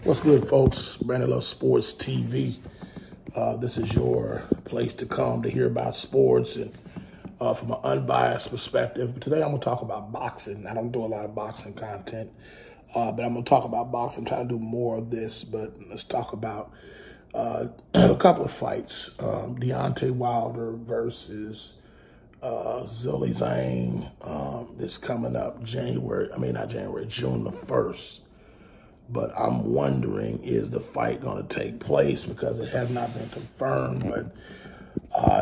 What's good, folks? Brandon Love Sports TV. This is your place to come to hear about sports and from an unbiased perspective. But today I'm going to talk about boxing. I don't do a lot of boxing content, but I'm going to talk about boxing. I'm trying to do more of this, but let's talk about a couple of fights. Deontay Wilder versus Zhilei Zhang. This coming up June the 1st. But I'm wondering, is the fight going to take place? Because it has not been confirmed, but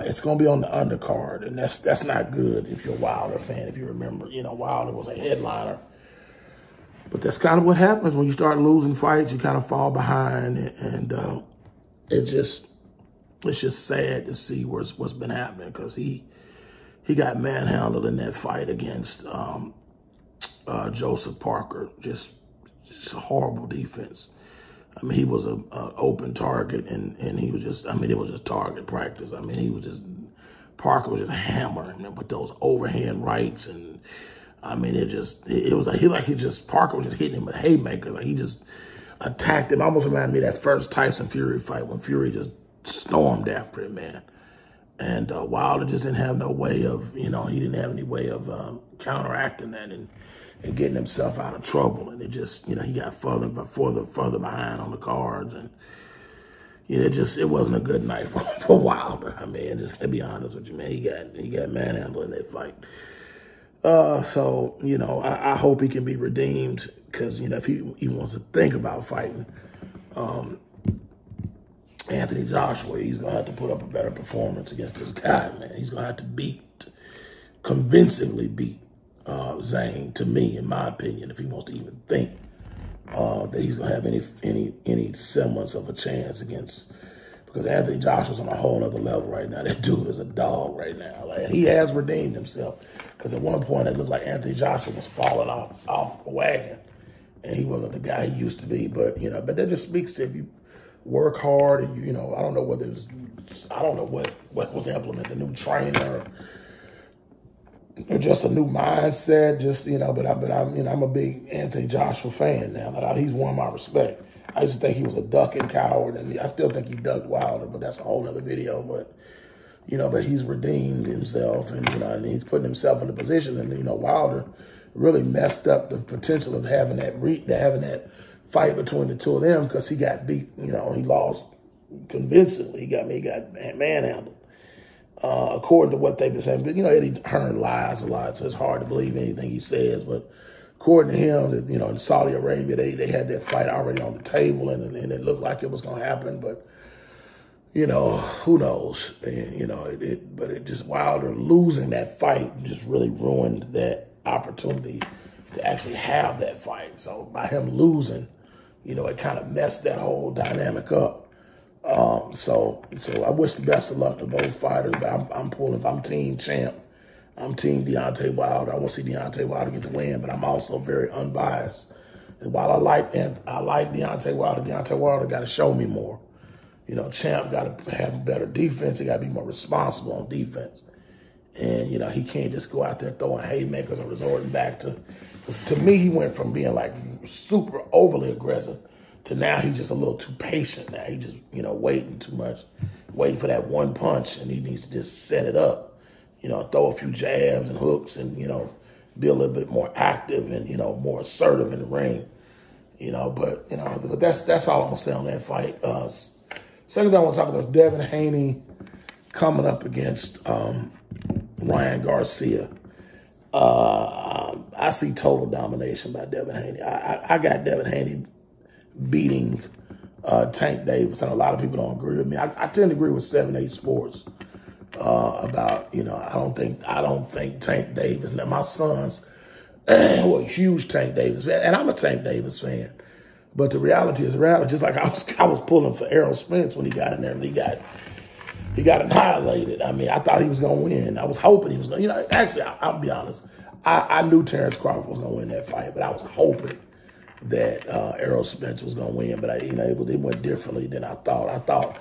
it's going to be on the undercard, and that's not good if you're a Wilder fan. If you remember, Wilder was a headliner. But that's kind of what happens when you start losing fights. You kind of fall behind, and it's just sad to see what's been happening, because he got manhandled in that fight against Joseph Parker. Just a horrible defense. I mean, he was an open target, and he was just, it was just target practice. Parker was just hammering him with those overhand rights, and Parker was just hitting him with haymakers. Like, he just attacked him. Almost reminded me of that first Tyson Fury fight when Fury just stormed after him, man. And Wilder just didn't have no way of, he didn't have any way of counteracting that and getting himself out of trouble. And it just, he got further behind on the cards. And, it wasn't a good night for Wilder. Just to be honest with you, man, he got manhandled in that fight. So, I hope he can be redeemed, because, if he wants to think about fighting Anthony Joshua, he's going to have to put up a better performance against this guy, man. He's going to have to convincingly beat Zhang, to me, in my opinion, if he wants to even think that he's going to have any semblance of a chance against, because Anthony Joshua's on a whole other level right now. That dude is a dog right now. And he has redeemed himself, because at one point it looked like Anthony Joshua was falling off the wagon, and he wasn't the guy he used to be. But, but that just speaks to, if you work hard, and I don't know what was implemented, the new trainer, or just a new mindset, I'm a big Anthony Joshua fan now. He's won my respect. I used to think he was a ducking coward, and I still think he ducked Wilder, but that's a whole other video. But, but he's redeemed himself, and, and he's putting himself in a position, and, Wilder really messed up the potential of having that fight between the two of them, because he got beat, he lost convincingly. He got manhandled. According to what they've been saying. But, Eddie Hearn lies a lot, so it's hard to believe anything he says. But according to him, in Saudi Arabia, they had that fight already on the table, and it looked like it was going to happen. But, who knows? And, but it just, Wilder losing that fight just really ruined that opportunity to actually have that fight. So by him losing, it kind of messed that whole dynamic up. So I wish the best of luck to both fighters, but I'm pulling, if I'm team champ, I'm team Deontay Wilder. I want to see Deontay Wilder get the win, but I'm also very unbiased. And while I like Deontay Wilder got to show me more. Champ got to have better defense. He got to be more responsible on defense. And, he can't just go out there throwing haymakers and resorting back to, because to me, he went from being like super overly aggressive to now he's just a little too patient now. He just, waiting too much, waiting for that one punch, and he needs to just set it up, throw a few jabs and hooks, and, be a little bit more active and, more assertive in the ring, but that's all I'm going to say on that fight. Second thing I want to talk about is Devin Haney coming up against Ryan Garcia. I see total domination by Devin Haney. I got Devin Haney beating Tank Davis, and a lot of people don't agree with me. I tend to agree with 7-8 Sports about, I don't think Tank Davis. Now, my sons were a huge Tank Davis fan, and I'm a Tank Davis fan. But the reality is reality. Just like I was pulling for Errol Spence when he got in there, and he got annihilated. I thought he was going to win. I was hoping he was going to. Actually, I'll be honest. I knew Terrence Crawford was going to win that fight, but I was hoping that Errol Spence was going to win, but it went differently than I thought. I thought,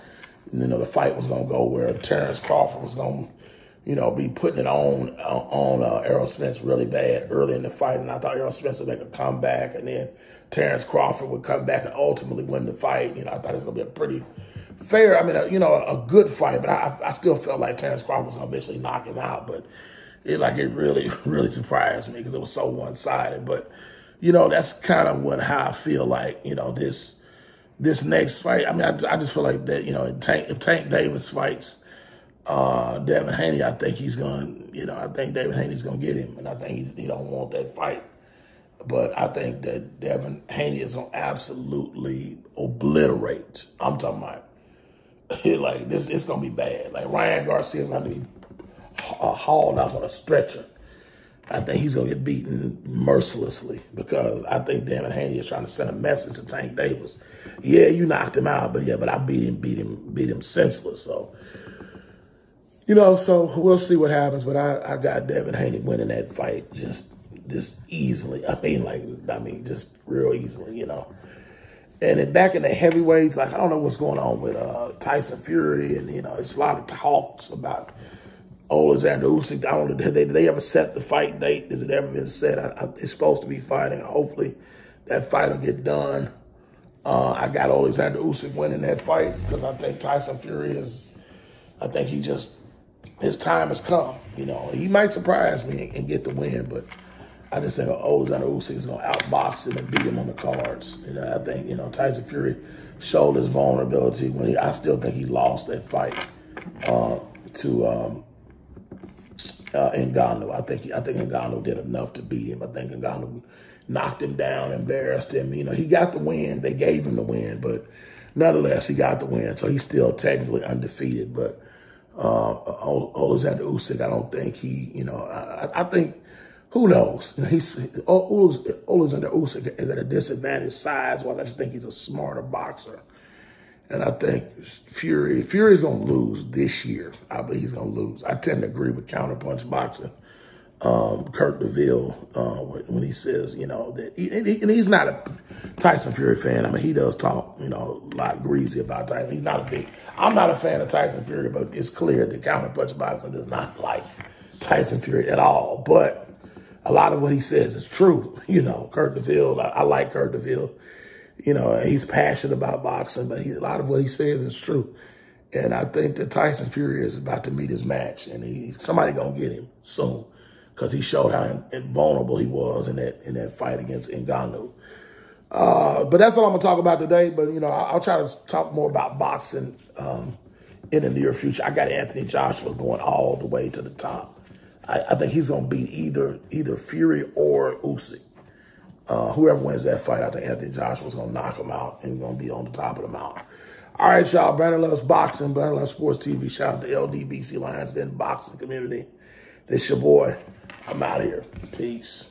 the fight was going to go where Terrence Crawford was going be putting it on Errol Spence really bad early in the fight, and I thought Errol Spence would make a comeback, and then Terrence Crawford would come back and ultimately win the fight. I thought it was going to be a pretty fair, a good fight, but I still felt like Terrence Crawford was going to eventually knock him out, but it really, really surprised me because it was so one-sided. But, that's kind of how I feel like, this next fight. I just feel like that, if Tank Davis fights Devin Haney, I think he's going to, I think Devin Haney's going to get him, and I think he don't want that fight. But I think that Devin Haney is going to absolutely obliterate. I'm talking about, like, this, it's going to be bad. Like, Ryan Garcia's going to be hauled out on a stretcher. I think he's going to get beaten mercilessly because I think Devin Haney is trying to send a message to Tank Davis. Yeah, you knocked him out, but I beat him senseless. So, so we'll see what happens. But I got Devin Haney winning that fight just easily. Just real easily, And then back in the heavyweights, like, I don't know what's going on with Tyson Fury, and it's a lot of talks about Alexander Usyk. I don't know, did they ever set the fight date? Has it ever been set? It's supposed to be fighting. Hopefully that fight will get done. I got Alexander Usyk winning that fight because I think Tyson Fury his time has come. He might surprise me and get the win, but I just think Alexander Usyk is going to outbox him and beat him on the cards. I think, Tyson Fury showed his vulnerability when I still think he lost that fight to Ngannou. I think Ngannou did enough to beat him. I think Ngannou knocked him down, embarrassed him. He got the win. They gave him the win, but nonetheless, he got the win. So he's still technically undefeated. But Alexander Usyk, I don't think I think, who knows? Alexander Usyk is at a disadvantage size-wise. I just think he's a smarter boxer. And I think Fury's going to lose this year. I believe he's going to lose. I tend to agree with counterpunch boxing. Kurt DeVille, when he says, that and he's not a Tyson Fury fan. He does talk, a lot greasy about Tyson. I'm not a fan of Tyson Fury, but it's clear that counterpunch boxing does not like Tyson Fury at all. But a lot of what he says is true. Kurt DeVille, I like Kurt DeVille. He's passionate about boxing, but a lot of what he says is true. And I think that Tyson Fury is about to meet his match, and somebody going to get him soon because he showed how invulnerable he was in that fight against Ngannou. But that's all I'm going to talk about today. But, I'll try to talk more about boxing in the near future. I got Anthony Joshua going all the way to the top. I think he's going to beat either Fury or Usyk. Whoever wins that fight, I think Anthony Joshua's going to knock him out and going to be on the top of the mountain. All right, y'all. Brandon Loves Boxing, Brandon Loves Sports TV. Shout out to LDBC Lions Den boxing community. This your boy. I'm out of here. Peace.